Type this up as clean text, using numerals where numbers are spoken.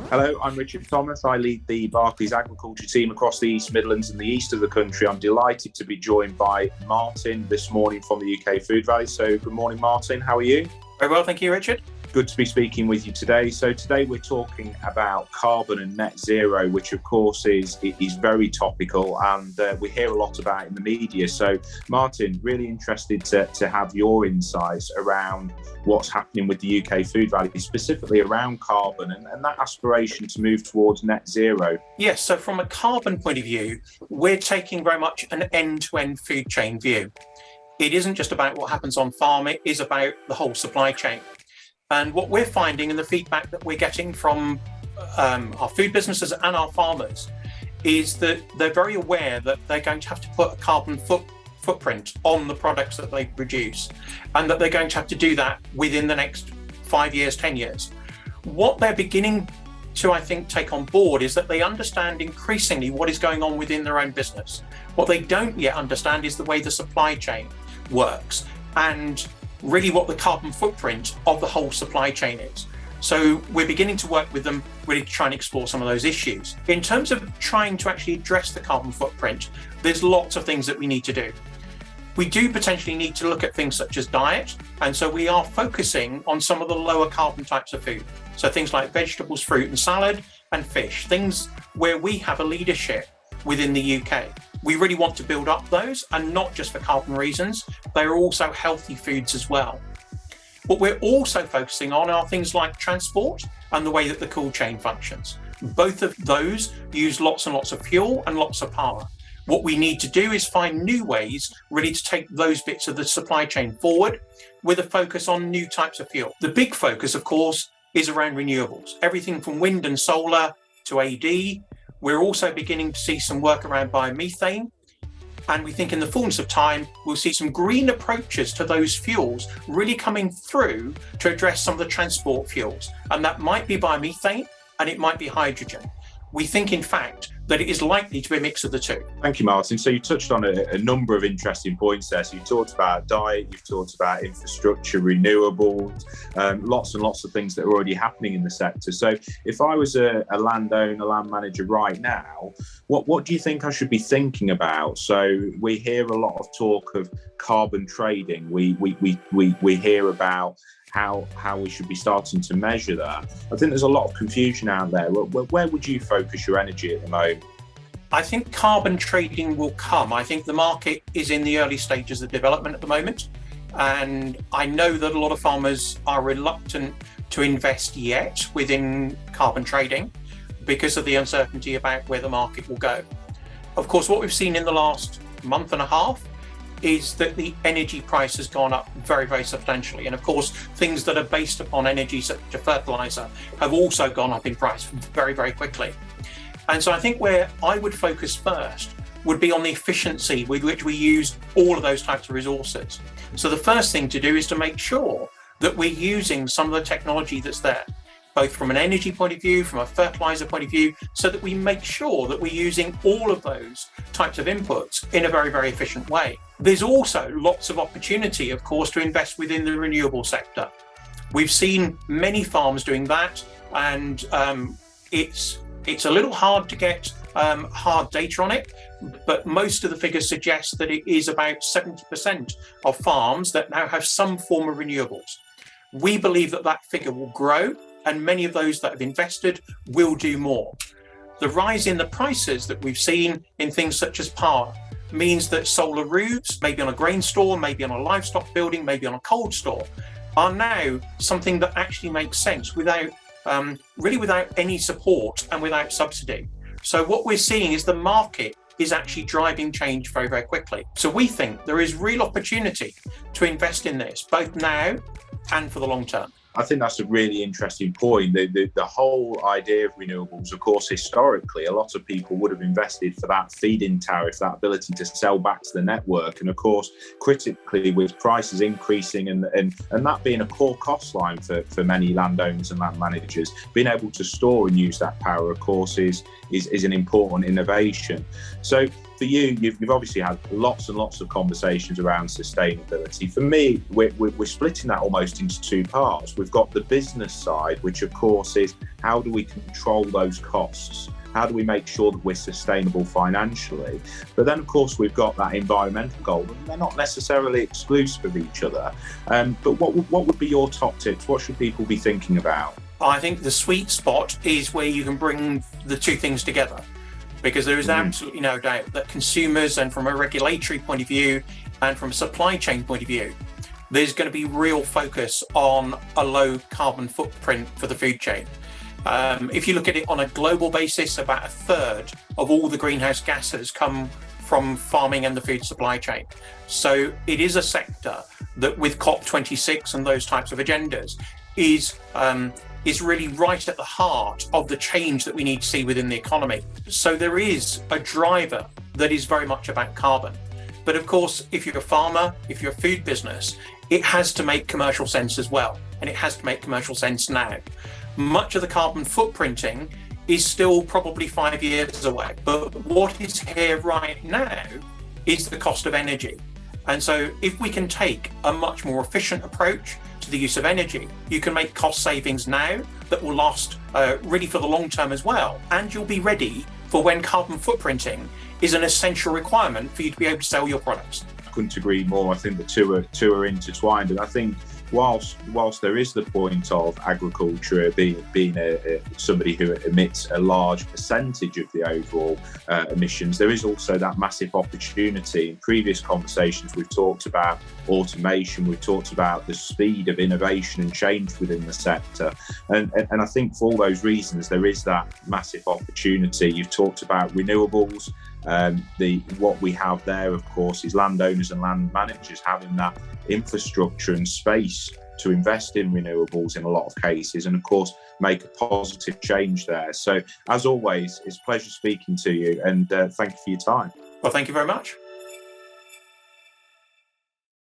Hello, I'm Richard Thomas. I lead the Barclays agriculture team across the East Midlands and the east of the country. I'm delighted to be joined by Martin this morning from the UK Food Valley. So good morning, Martin. How are you? Very well, thank you, Richard. Good to be speaking with you today. So today we're talking about carbon and net zero, which of course is very topical, and we hear a lot about it in the media. So Martin, really interested to have your insights around what's happening with the UK Food Valley, specifically around carbon and that aspiration to move towards net zero. Yes, so from a carbon point of view, we're taking very much an end-to-end food chain view. It isn't just about what happens on farm, it is about the whole supply chain. And what we're finding and the feedback that we're getting from our food businesses and our farmers is that they're very aware that they're going to have to put a carbon footprint on the products that they produce, and that they're going to have to do that within the next 5 years, 10 years. What they're beginning to, I think, take on board is that they understand increasingly what is going on within their own business. What they don't yet understand is the way the supply chain works, and really what the carbon footprint of the whole supply chain is. So we're beginning to work with them really to try and explore some of those issues. In terms of trying to actually address the carbon footprint, there's lots of things that we need to do. We do potentially need to look at things such as diet, and so we are focusing on some of the lower carbon types of food. So things like vegetables, fruit and salad, and fish, things where we have a leadership within the UK. We really want to build up those, and not just for carbon reasons, they're also healthy foods as well. What we're also focusing on are things like transport and the way that the cold chain functions. Both of those use lots and lots of fuel and lots of power. What we need to do is find new ways really to take those bits of the supply chain forward with a focus on new types of fuel. The big focus, of course, is around renewables, everything from wind and solar to AD. We're also beginning to see some work around biomethane, and we think in the fullness of time, we'll see some green approaches to those fuels really coming through to address some of the transport fuels. And that might be biomethane and it might be hydrogen. We think, in fact, that it is likely to be a mix of the two. Thank you, Martin. So you touched on a number of interesting points there. So you talked about diet, you've talked about infrastructure, renewables, lots and lots of things that are already happening in the sector. So if I was a landowner, land manager right now, what do you think I should be thinking about? So we hear a lot of talk of carbon trading. We hear about how we should be starting to measure that. I think there's a lot of confusion out there. Where would you focus your energy at the moment? I think carbon trading will come. I think the market is in the early stages of development at the moment. And I know that a lot of farmers are reluctant to invest yet within carbon trading because of the uncertainty about where the market will go. Of course, what we've seen in the last month and a half is that the energy price has gone up very, very substantially. And of course, things that are based upon energy, such as fertilizer, have also gone up in price very, very quickly. And so I think where I would focus first would be on the efficiency with which we use all of those types of resources. So the first thing to do is to make sure that we're using some of the technology that's there, both from an energy point of view, from a fertilizer point of view, so that we make sure that we're using all of those types of inputs in a very, very efficient way. There's also lots of opportunity, of course, to invest within the renewable sector. We've seen many farms doing that, and it's a little hard to get hard data on it, but most of the figures suggest that it is about 70% of farms that now have some form of renewables. We believe that that figure will grow, and many of those that have invested will do more. The rise in the prices that we've seen in things such as power means that solar roofs, maybe on a grain store, maybe on a livestock building, maybe on a cold store, are now something that actually makes sense without any support and without subsidy. So what we're seeing is the market is actually driving change very, very quickly. So we think there is real opportunity to invest in this, both now and for the long term. I think that's a really interesting point. The whole idea of renewables, of course, historically, a lot of people would have invested for that feed-in tariff, that ability to sell back to the network. And of course, critically, with prices increasing and that being a core cost line for many landowners and land managers, being able to store and use that power, of course, is an important innovation. So for you, you've obviously had lots and lots of conversations around sustainability. For me, we're splitting that almost into two parts. We've got the business side, which of course is how do we control those costs? How do we make sure that we're sustainable financially? But then, of course, we've got that environmental goal, and they're not necessarily exclusive of each other. But what would be your top tips? What should people be thinking about? I think the sweet spot is where you can bring the two things together, because there is absolutely no doubt that consumers, and from a regulatory point of view and from a supply chain point of view, there's going to be real focus on a low carbon footprint for the food chain. If you look at it on a global basis, about a third of all the greenhouse gases come from farming and the food supply chain. So it is a sector that, with COP26 and those types of agendas, is really right at the heart of the change that we need to see within the economy. So there is a driver that is very much about carbon. But of course, if you're a farmer, if you're a food business, it has to make commercial sense as well. And it has to make commercial sense now. Much of the carbon footprinting is still probably 5 years away. But what is here right now is the cost of energy. And so if we can take a much more efficient approach to the use of energy, you can make cost savings now that will last really for the long term as well. And you'll be ready for when carbon footprinting is an essential requirement for you to be able to sell your products. I couldn't agree more. I think the two are intertwined. And I think whilst there is the point of agriculture being somebody who emits a large percentage of the overall emissions, there is also that massive opportunity. In previous conversations, we've talked about automation, we've talked about the speed of innovation and change within the sector. And I think for all those reasons, there is that massive opportunity. You've talked about renewables. What we have there, of course, is landowners and land managers having that infrastructure and space to invest in renewables in a lot of cases, and of course make a positive change there. So as always, it's a pleasure speaking to you, and thank you for your time. Well, thank you very much.